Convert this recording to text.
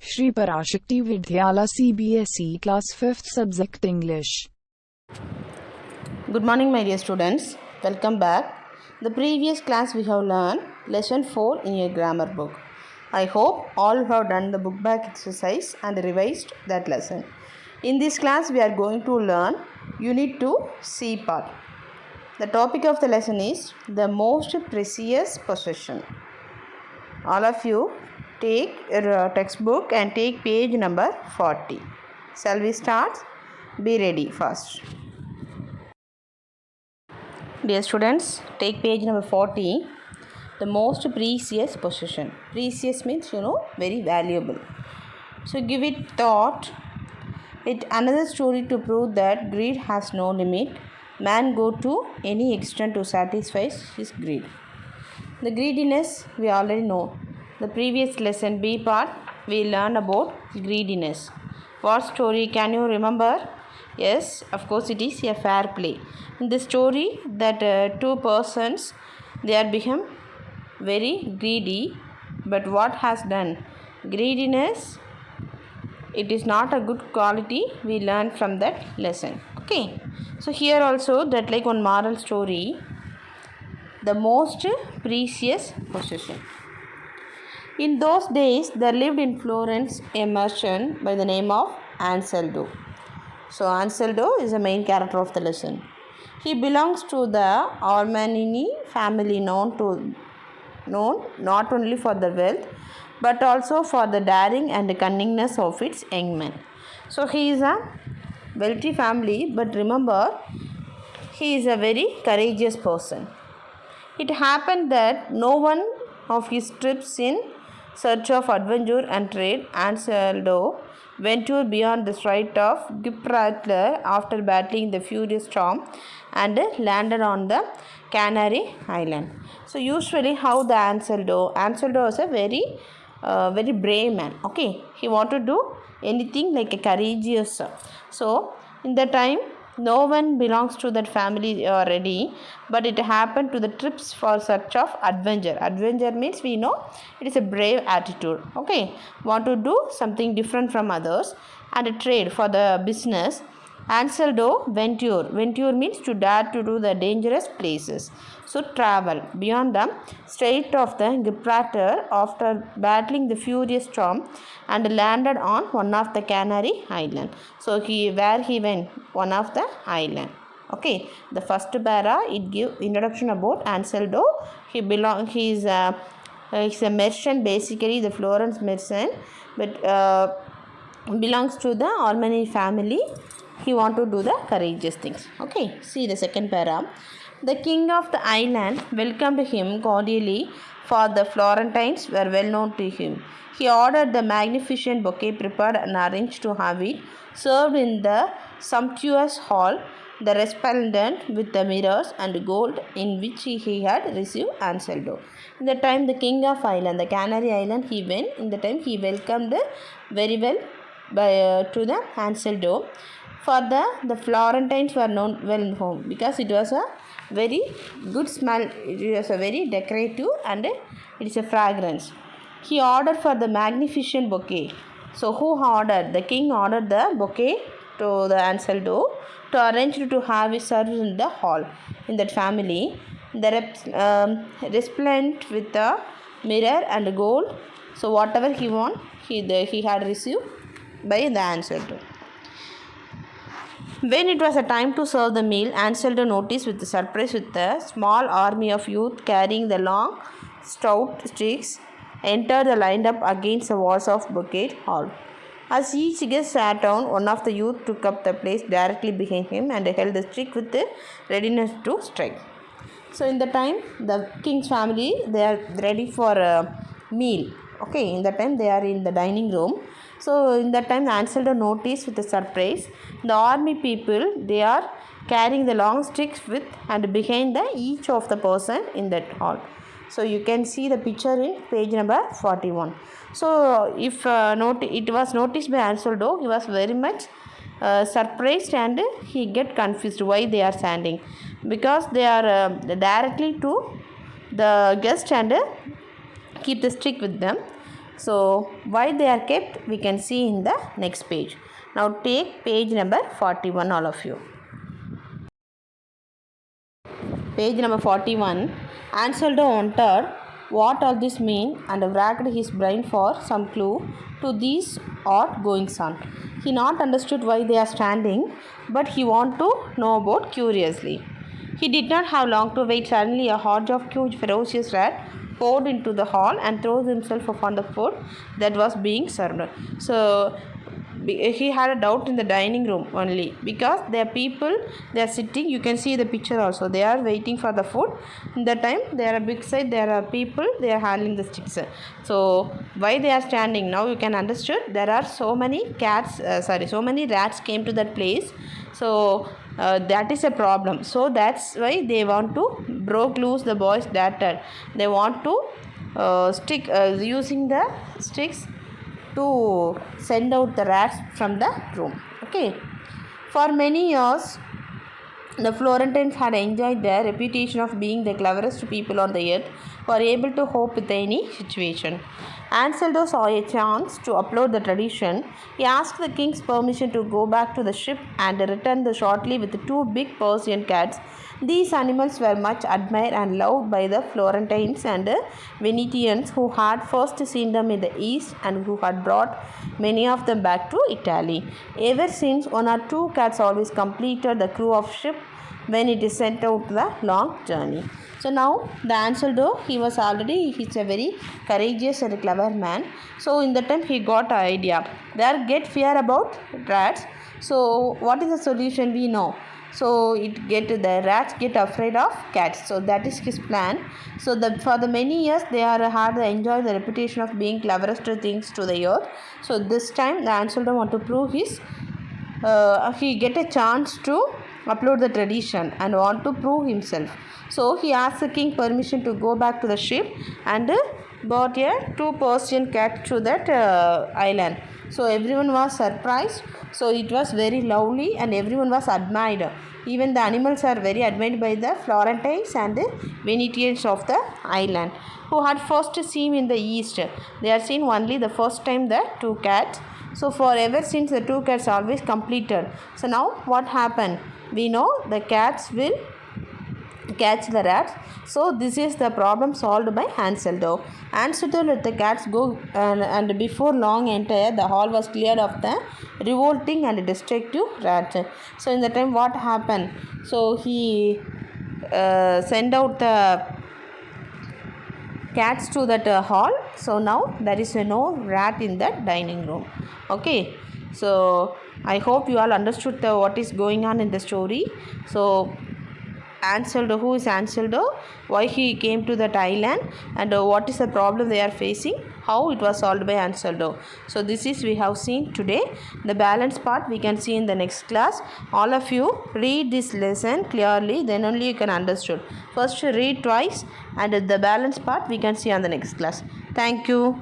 Shri Parasakthi Vidyalaya Cbse Class 5th Subject English. Good morning, my dear students. Welcome back. The previous class we have learned lesson 4 in your grammar book. I hope all have done the book back exercise and revised that lesson. In this class we are going to learn unit 2 C part. The topic of the lesson is the most precious possession. All of you take your textbook and take page number 40. Shall we start? Be ready first. Dear students, take page number 40. The most precious possession. Precious means very valuable. So give it thought. It another story to prove that greed has no limit. Man go to any extent to satisfy his greed. The greediness we already know. The previous lesson B part we learned about greediness. What story can you remember? Yes, of course it is a fair play. In the story that two persons they are become very greedy, but what has done? Greediness, it is not a good quality we learned from that lesson. Okay, so here also that like one moral story, the most precious possession. In those days, there lived in Florence a merchant by the name of Anselmo. So, Anselmo is the main character of the lesson. He belongs to the Armanini family known not only for the wealth but also for the daring and cunningness of its young men. So, he is a wealthy family, but remember, he is a very courageous person. It happened that no one of his trips in search of adventure and trade, Anselmo ventured beyond the Strait of Gibraltar after battling the furious storm and landed on the Canary Island. So usually how the Anselmo is a very brave man. Okay, he wanted to do anything like a courageous. So in the time no one belongs to that family already, but it happened to the trips for search of adventure. Adventure means we know it is a brave attitude. Okay, want to do something different from others, and a trade for the business. Anselmo venture. Venture means to dare to do the dangerous places. So travel beyond the Strait of the Gibraltar after battling the furious storm and landed on one of the Canary Island. So he went one of the island. Okay, the first para it give introduction about Anselmo. He's a merchant, basically the Florence merchant, but belongs to the Armani family. He want to do the courageous things. Okay, see the second para. The king of the island welcomed him cordially, for the Florentines were well known to him. He ordered the magnificent bouquet prepared and arranged to have it served in the sumptuous hall, the resplendent with the mirrors and gold in which he had received Anselmo. In the time the king of island, the Canary Island, he went. In the time he welcomed very well to the Anselmo. For the Florentines were well known because it was a very good smell. It was a very decorative and it is a fragrance. He ordered for the magnificent bouquet. So who ordered? The king ordered the bouquet to the Anselmo to arrange to have it served in the hall. In that family, the resplendent with the mirror and gold. So whatever he want, he had received by the Anselmo. When it was a time to serve the meal, Anselmo noticed with surprise with a small army of youth carrying the long, stout sticks entered the lined up against the walls of Bucket Hall. As each guest sat down, one of the youth took up the place directly behind him and held the stick with the readiness to strike. So in the time, the king's family, they are ready for a meal. Okay, in the time they are in the dining room. So in that time, Anselmo noticed with a surprise, the army people, they are carrying the long sticks with and behind each of the person in that hall. So you can see the picture in page number 41. So if it was noticed by Anselmo, he was very much surprised and he get confused why they are standing, because they are directly to the guest and keep the stick with them. So why they are kept, we can see in the next page. Now take page number 41, all of you. Page number 41. Anseldo wondered what all this mean and racked his brain for some clue to these odd goings on. He not understood why they are standing, but he want to know about curiously. He did not have long to wait. Suddenly a horde of huge ferocious rat poured into the hall and throws himself upon the food that was being served. So he had a doubt in the dining room only, because there are people, they are sitting, you can see the picture also, they are waiting for the food. In the time there are big side, there are people, they are handling the sticks. So why they are standing, now you can understood. There are so many so many rats came to that place. So that is a problem. So that's why they want to broke loose the boys that they want to stick using the sticks to send out the rats from the room. Okay. For many years, the Florentines had enjoyed their reputation of being the cleverest people on the earth, who are able to cope with any situation. Anseldo saw a chance to uphold the tradition. He asked the king's permission to go back to the ship and returned shortly with two big Persian cats. These animals were much admired and loved by the Florentines and Venetians, who had first seen them in the East and who had brought many of them back to Italy. Ever since, one or two cats always completed the crew of ship when it is sent out the long journey. So now the Anseldo, he's a very courageous and clever man. So in the time he got an idea. There get fear about rats. So what is the solution, we know. So the rats get afraid of cats. So that is his plan. So for the many years they had enjoyed the reputation of being cleverest things to the earth. So this time the Anseldo want to prove he get a chance to upload the tradition and want to prove himself. So he asked the king permission to go back to the ship and brought two Persian cats to that island. So everyone was surprised. So it was very lovely and everyone was admired. Even the animals are very admired by the Florentines and the Venetians of the island, who had first seen in the east. They had seen only the first time the two cats. So forever since the two cats always completed. So now what happened? We know the cats will catch the rats. So this is the problem solved by Anseldo. Anseldo let the cats go and before long entire the hall was cleared of the revolting and destructive rats. So in the time what happened? So he sent out the cats to that hall. So now there is no rat in that dining room. Okay. So I hope you all understood what is going on in the story. So Anseldo, who is Anseldo, why he came to that island, and what is the problem they are facing, how it was solved by Anseldo. So this is we have seen today. The balance part we can see in the next class. All of you read this lesson clearly, then only you can understood. First read twice and the balance part we can see on the next class. Thank you.